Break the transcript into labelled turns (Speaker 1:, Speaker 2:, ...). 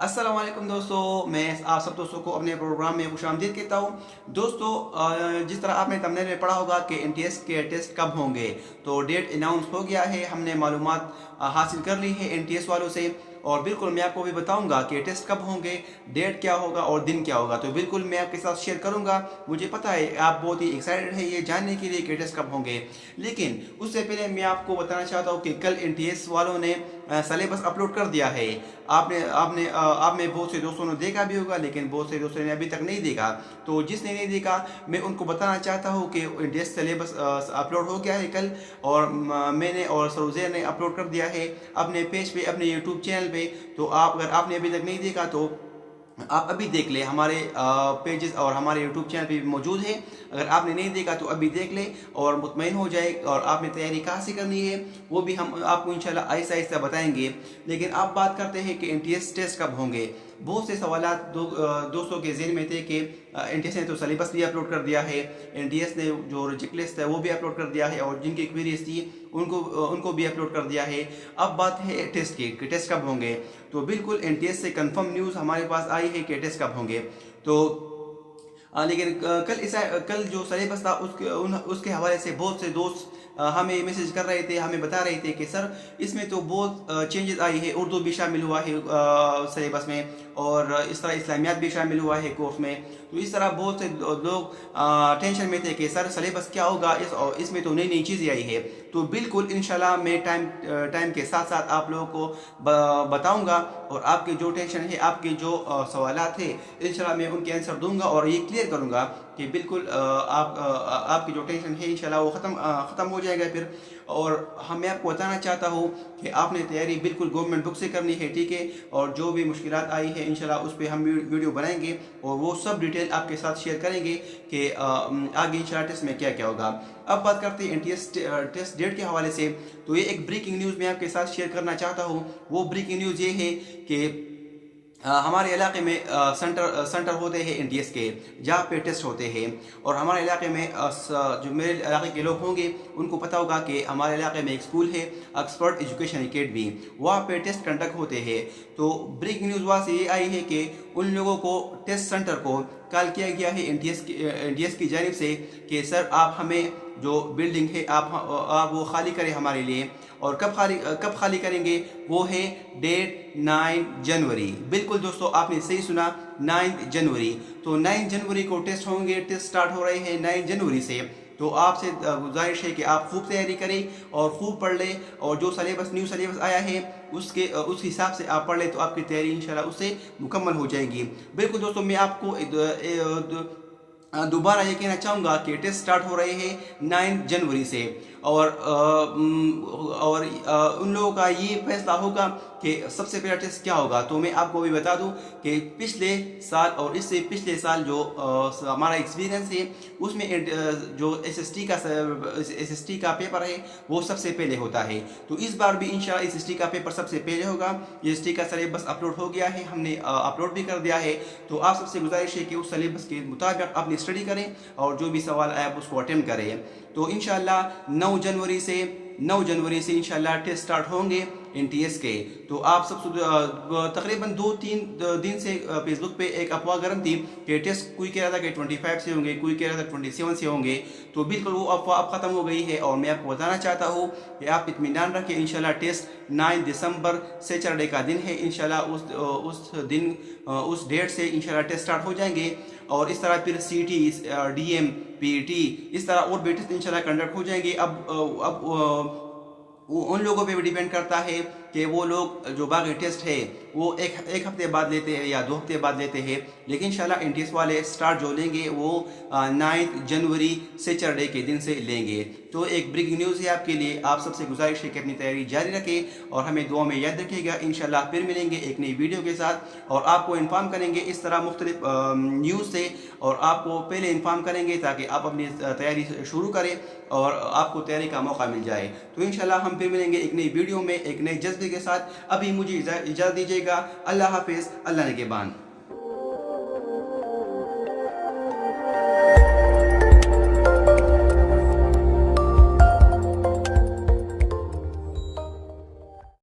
Speaker 1: अस्सलाम वालेकुम दोस्तों, मैं आप सब दोस्तों को अपने प्रोग्राम में खुशामदीद कहता हूँ। दोस्तों, जिस तरह आपने थंबनेल में पढ़ा होगा कि एनटीएस के टेस्ट कब होंगे, तो डेट अनाउंस हो गया है। हमने मालूमात हासिल कर ली है एनटीएस वालों से, और बिल्कुल मैं आपको भी बताऊंगा कि टेस्ट कब होंगे, डेट क्या होगा और दिन क्या होगा। तो बिल्कुल मैं आपके साथ शेयर करूंगा। मुझे पता है आप बहुत ही एक्साइटेड है ये जानने के लिए कि टेस्ट कब होंगे, लेकिन उससे पहले मैं आपको बताना चाहता हूँ कि कल एनटीएस वालों ने सिलेबस अपलोड कर दिया है। आपने आपने आप में बहुत से दोस्तों ने देखा भी होगा, लेकिन बहुत से दोस्तों ने अभी तक नहीं देखा। तो जिसने नहीं देखा, मैं उनको बताना चाहता हूँ कि एनटीएस सिलेबस अपलोड हो गया है कल, और मैंने और सरोजेर ने अपलोड कर दिया है अपने पेज पे, अपने यूट्यूब चैनल पे। तो आप अगर आपने अभी तक नहीं देखा तो आप अभी देख ले, हमारे पेजेस और हमारे यूट्यूब चैनल पे भी मौजूद है। अगर आपने नहीं देखा तो अभी देख ले और मुतमईन हो जाए। और आपने तैयारी कहाँ से करनी है वो भी हम आपको इंशाल्लाह आहिस्ता आहिस्ता बताएंगे। लेकिन आप बात करते हैं कि एनटीएस टेस्ट कब होंगे। बहुत से सवालात दोस्तों के ज़हन में थे कि एनटीएस ने तो सिलेबस भी अपलोड कर दिया है, एनटीएस ने जो रिजेक्ट लिस्ट है वो भी अपलोड कर दिया है, और जिनकी क्वेरीज थी उनको उनको भी अपलोड कर दिया है। अब बात है टेस्ट की कि टेस्ट कब होंगे। तो बिल्कुल एनटीएस से कंफर्म न्यूज़ हमारे पास आई है कि टेस्ट कब होंगे। तो लेकिन कल जो सिलेबस था उसके हवाले से बहुत से दोस्त हमें मैसेज कर रहे थे, हमें बता रहे थे कि सर इसमें तो बहुत चेंजेस आई है, उर्दू भी शामिल हुआ है सिलेबस में, और इस तरह इस्लामियात भी शामिल हुआ है कोर्स में। तो इस तरह बहुत से लोग टेंशन में थे कि सर सिलेबस क्या होगा, इसमें तो नई नई चीज़ें आई है। तो बिल्कुल इंशाल्लाह मैं टाइम के साथ साथ आप लोगों को बताऊंगा, और आपके जो टेंशन है, आपके जो सवालात थे, इंशाल्लाह मैं उनके आंसर दूंगा और ये क्लियर करूंगा कि बिल्कुल आपकी जो टेंशन है इंशाल्लाह वो ख़त्म हो जाएगा फिर। और मैं आपको बताना चाहता हूँ कि आपने तैयारी बिल्कुल गवर्नमेंट बुक से करनी है, ठीक है। और जो भी मुश्किलात आई है इंशाल्लाह उस पर हम वीडियो बनाएंगे और वो सब डिटेल आपके साथ शेयर करेंगे कि आगे इंशाल्लाह टेस्ट में क्या क्या होगा। अब बात करते हैं एनटीएस टेस्ट डेट के हवाले से। तो ये एक ब्रेकिंग न्यूज़ मैं आपके साथ शेयर करना चाहता हूँ। वो ब्रेकिंग न्यूज़ ये है कि हमारे इलाके में सेंटर होते हैं एनटीएस के, जहाँ पे टेस्ट होते हैं। और हमारे इलाके में जो मेरे इलाके के लोग होंगे उनको पता होगा कि हमारे इलाके में एक स्कूल है, ऑक्सफोर्ड एजुकेशन एकेडमी, वहाँ पे टेस्ट कंडक्ट होते हैं। तो ब्रेकिंग न्यूज़ वहाँ से ये आई है कि उन लोगों को टेस्ट सेंटर को कॉल किया गया है एनटीएस की जानिब से कि सर आप हमें जो बिल्डिंग है आप वो खाली करें हमारे लिए। और कब खाली करेंगे, वो है डेट 9 जनवरी। बिल्कुल दोस्तों, आपने सही सुना, 9 जनवरी। तो 9 जनवरी को टेस्ट होंगे, टेस्ट स्टार्ट हो रहे हैं 9 जनवरी से। तो आपसे गुजारिश है कि आप खूब तैयारी करें और खूब पढ़ लें, और जो न्यू सिलेबस आया है उस हिसाब से आप पढ़ लें तो आपकी तैयारी इंशाल्लाह उससे मुकम्मल हो जाएगी। बिल्कुल दोस्तों, मैं आपको दोबारा ये कहना चाहूँगा कि टेस्ट स्टार्ट हो रहे हैं 9 जनवरी से। और उन लोगों का ये फैसला होगा कि सबसे पहला टेस्ट क्या होगा। तो मैं आपको भी बता दूं कि पिछले साल और इससे पिछले साल जो हमारा एक्सपीरियंस है उसमें जो एसएसटी का पेपर है वो सबसे पहले होता है। तो इस बार भी इंशाल्लाह एसएसटी का पेपर सबसे पहले होगा। एसएसटी का सिलेबस अपलोड हो गया है, हमने अपलोड भी कर दिया है। तो आप सबसे गुजारिश है कि उस सिलेबस के मुताबिक अपनी स्टडी करें और जो भी सवाल आए आप उसको अटेम्प्ट करें। तो इंशाल्लाह 9 जनवरी से इंशाल्लाह टेस्ट स्टार्ट होंगे एनटीएस के। तो आप सब तकरीबन 2-3 दिन से फेसबुक पे एक अफवाह गर्म थी कि टेस्ट कोई कह रहा था कि 25 से होंगे, कोई कह रहा था 27 से होंगे। तो बिल्कुल वो अफवाह अब ख़त्म हो गई है, और मैं आपको बताना चाहता हूँ कि आप इत्मीनान रखें। इंशाल्लाह टेस्ट 9 दिसंबर सैटरडे का दिन है। इंशाल्लाह उस डेट से इंशाल्लाह टेस्ट स्टार्ट हो जाएंगे। और इस तरह फिर सीटी, डीएम, पीटी, इस तरह और भी टेस्ट इंशाल्लाह कंडक्ट हो जाएंगे। अब वो उन लोगों पे भी डिपेंड करता है कि वो लोग जो बाकी टेस्ट है वो एक हफ्ते बाद लेते हैं या 2 हफ्ते बाद लेते हैं। लेकिन इंशाल्लाह एनटीएस वाले स्टार्ट जो लेंगे वो 9 जनवरी सैटरडे के दिन से लेंगे। तो एक ब्रेकिंग न्यूज़ है आपके लिए। आप सबसे गुजारिश है कि अपनी तैयारी जारी रखें और हमें दुआ में याद रखिएगा। इंशाल्लाह फिर मिलेंगे एक नई वीडियो के साथ, और आपको इन्फॉर्म करेंगे इस तरह मुख्तलिफ न्यूज़ से, और आपको पहले इन्फॉर्म करेंगे ताकि आप अपनी तैयारी शुरू करें और आपको तैयारी का मौका मिल जाए। तो इंशाल्लाह हम फिर मिलेंगे एक नई वीडियो में एक नए जज्बे के साथ। अभी मुझे इजाज़त दीजिएगा। अल्लाह हाफिज़, अल्लाह निगहबान।